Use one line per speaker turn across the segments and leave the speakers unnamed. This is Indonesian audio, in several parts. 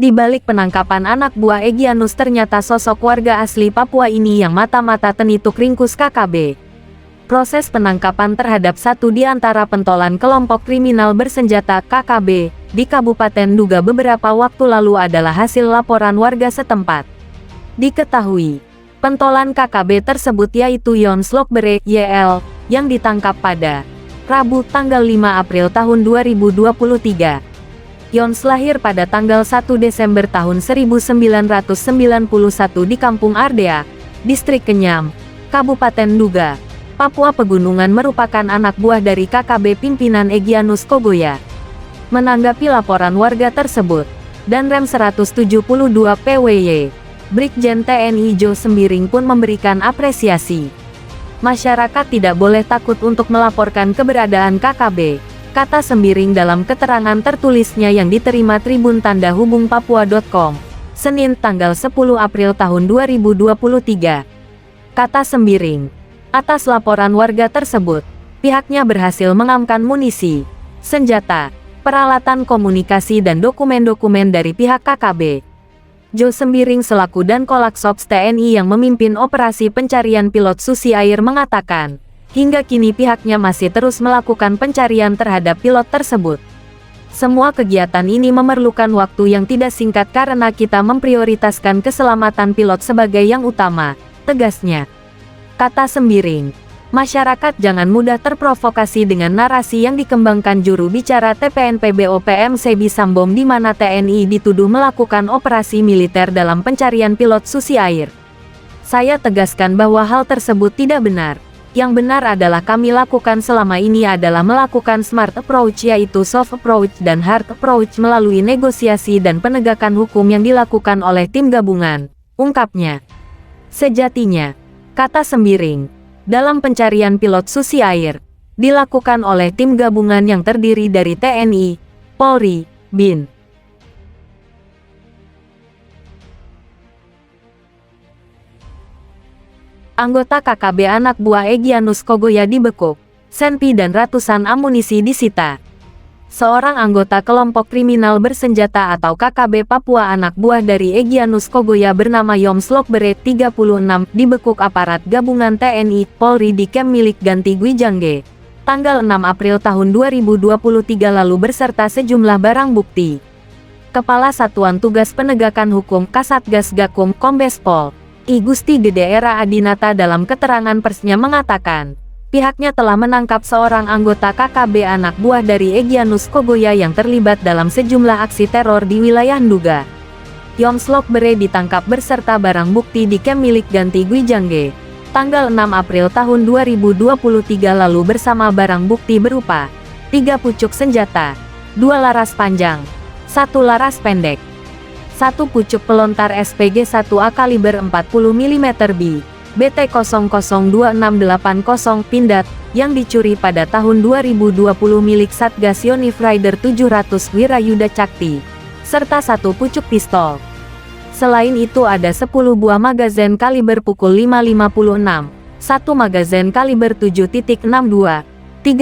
Di balik penangkapan anak buah Egyanus ternyata sosok warga asli Papua ini yang mata-mata tenituk ringkus KKB. Proses penangkapan terhadap satu di antara pentolan kelompok kriminal bersenjata KKB di Kabupaten Duga beberapa waktu lalu adalah hasil laporan warga setempat. Diketahui, pentolan KKB tersebut yaitu Yon Slokbere YL yang ditangkap pada Rabu tanggal 5 April tahun 2023. Yons lahir pada tanggal 1 Desember tahun 1991 di Kampung Ardea, Distrik Kenyam, Kabupaten Duga, Papua Pegunungan merupakan anak buah dari KKB pimpinan Egyanus Kogoya. Menanggapi laporan warga tersebut, dan Rem 172 PWY, Brigjen TNI Jo Sembiring pun memberikan apresiasi. Masyarakat tidak boleh takut untuk melaporkan keberadaan KKB, kata Sembiring dalam keterangan tertulisnya yang diterima Tribun Tanda Hubung Papua.com, Senin tanggal 10 April tahun 2023. Kata Sembiring, atas laporan warga tersebut, pihaknya berhasil mengamankan munisi, senjata, peralatan komunikasi dan dokumen-dokumen dari pihak KKB. Jo Sembiring selaku dan Kolaksops TNI yang memimpin operasi pencarian pilot Susi Air mengatakan, hingga kini pihaknya masih terus melakukan pencarian terhadap pilot tersebut. Semua kegiatan ini memerlukan waktu yang tidak singkat karena kita memprioritaskan keselamatan pilot sebagai yang utama, tegasnya. Kata Sembiring, masyarakat jangan mudah terprovokasi dengan narasi yang dikembangkan juru bicara TPNPB OPM Sebi Sambom di mana TNI dituduh melakukan operasi militer dalam pencarian pilot Susi Air. Saya tegaskan bahwa hal tersebut tidak benar. Yang benar adalah kami lakukan selama ini adalah melakukan smart approach yaitu soft approach dan hard approach melalui negosiasi dan penegakan hukum yang dilakukan oleh tim gabungan, ungkapnya. Sejatinya, kata Sembiring, dalam pencarian pilot Susi Air, dilakukan oleh tim gabungan yang terdiri dari TNI, Polri, BIN, anggota KKB anak buah Egyanus Kogoya dibekuk, senpi dan ratusan amunisi disita. Seorang anggota kelompok kriminal bersenjata atau KKB Papua anak buah dari Egyanus Kogoya bernama Yom Slokbere 36 dibekuk aparat gabungan TNI, Polri di kem milik Ganti Gwijangge, tanggal 6 April tahun 2023 lalu berserta sejumlah barang bukti. Kepala Satuan Tugas Penegakan Hukum Kasatgas Gakum Kombes Pol I Gusti Gede Era Adinata dalam keterangan persnya mengatakan, pihaknya telah menangkap seorang anggota KKB anak buah dari Egyanus Kogoya yang terlibat dalam sejumlah aksi teror di wilayah Nduga. Yom Slokbere ditangkap berserta barang bukti di kem milik Ganti Gwijangge, tanggal 6 April tahun 2023 lalu bersama barang bukti berupa 3 pucuk senjata, 2 laras panjang, 1 laras pendek, 1 pucuk pelontar SPG-1A kaliber 40 mm BT002680 Pindad, yang dicuri pada tahun 2020 milik Satgas Yonif Rider 700 Wirayuda Cakti, serta 1 pucuk pistol. Selain itu ada 10 buah magazen kaliber pukul 5.56, 1 magazen kaliber 7.62, 3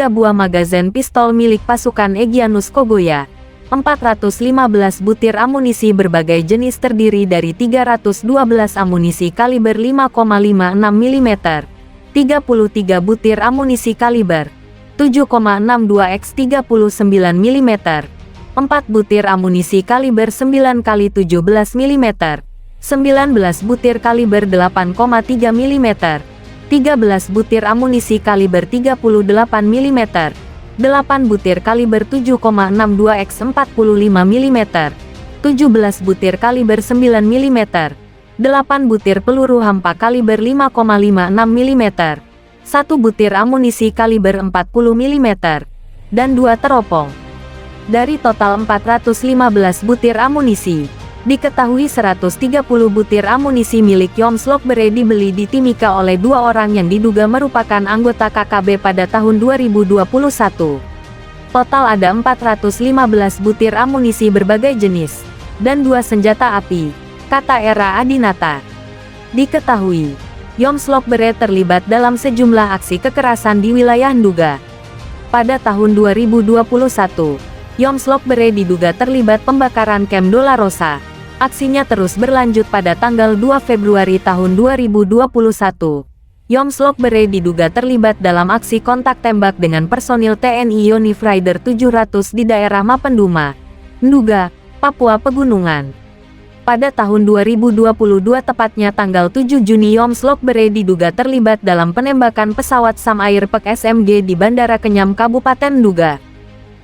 buah magazen pistol milik pasukan Egyanus Kogoya, 415 butir amunisi berbagai jenis terdiri dari 312 amunisi kaliber 5,56 mm, 33 butir amunisi kaliber 7,62 x 39 mm, 4 butir amunisi kaliber 9x17 mm, 19 butir kaliber 8,3 mm, 13 butir amunisi kaliber 38 mm, 8 butir kaliber 7,62 x 45 mm, 17 butir kaliber 9 mm, 8 butir peluru hampa kaliber 5,56 mm, 1 butir amunisi kaliber 40 mm, dan 2 teropong. Dari total 415 butir amunisi, diketahui 130 butir amunisi milik Yom Slokbere dibeli di Timika oleh 2 orang yang diduga merupakan anggota KKB pada tahun 2021. Total ada 415 butir amunisi berbagai jenis, dan 2 senjata api, kata Era Adinata. Diketahui, Yom Slokbere terlibat dalam sejumlah aksi kekerasan di wilayah Nduga. Pada tahun 2021, Yom Slokbere diduga terlibat pembakaran Kem Dolarosa, Aksinya terus berlanjut pada tanggal 2 Februari tahun 2021. Yomslok-bere diduga terlibat dalam aksi kontak tembak dengan personil TNI Yonif Rider 700 di daerah Mapenduma, Nduga, Papua Pegunungan. Pada tahun 2022 tepatnya tanggal 7 Juni Yomslok-bere diduga terlibat dalam penembakan pesawat Sam Air Pek SMG di Bandara Kenyam Kabupaten Nduga.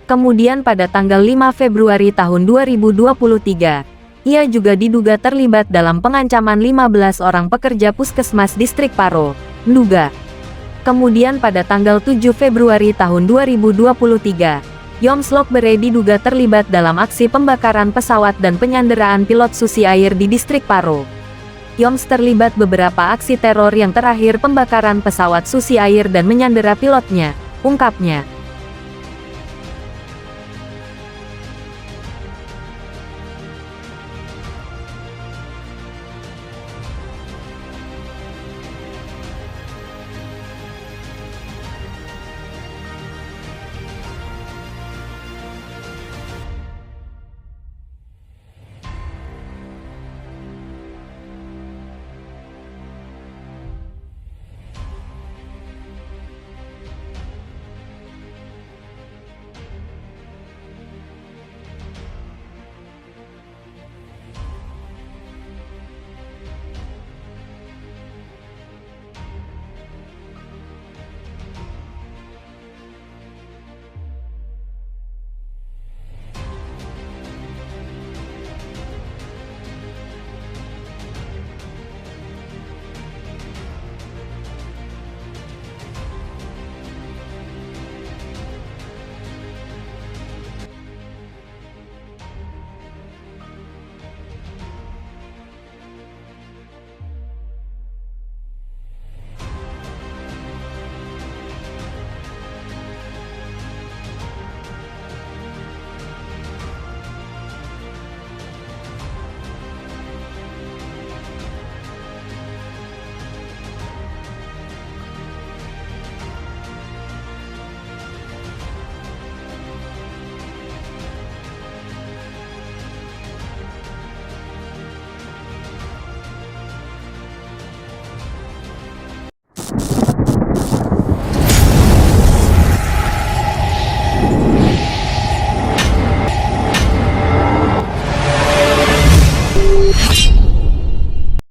Kemudian pada tanggal 5 Februari tahun 2023, ia juga diduga terlibat dalam pengancaman 15 orang pekerja puskesmas distrik Paro, Nduga. Kemudian pada tanggal 7 Februari tahun 2023, Yomslok-bere diduga terlibat dalam aksi pembakaran pesawat dan penyanderaan pilot Susi Air di distrik Paro. Yoms terlibat beberapa aksi teror yang terakhir pembakaran pesawat Susi Air dan menyandera pilotnya, ungkapnya.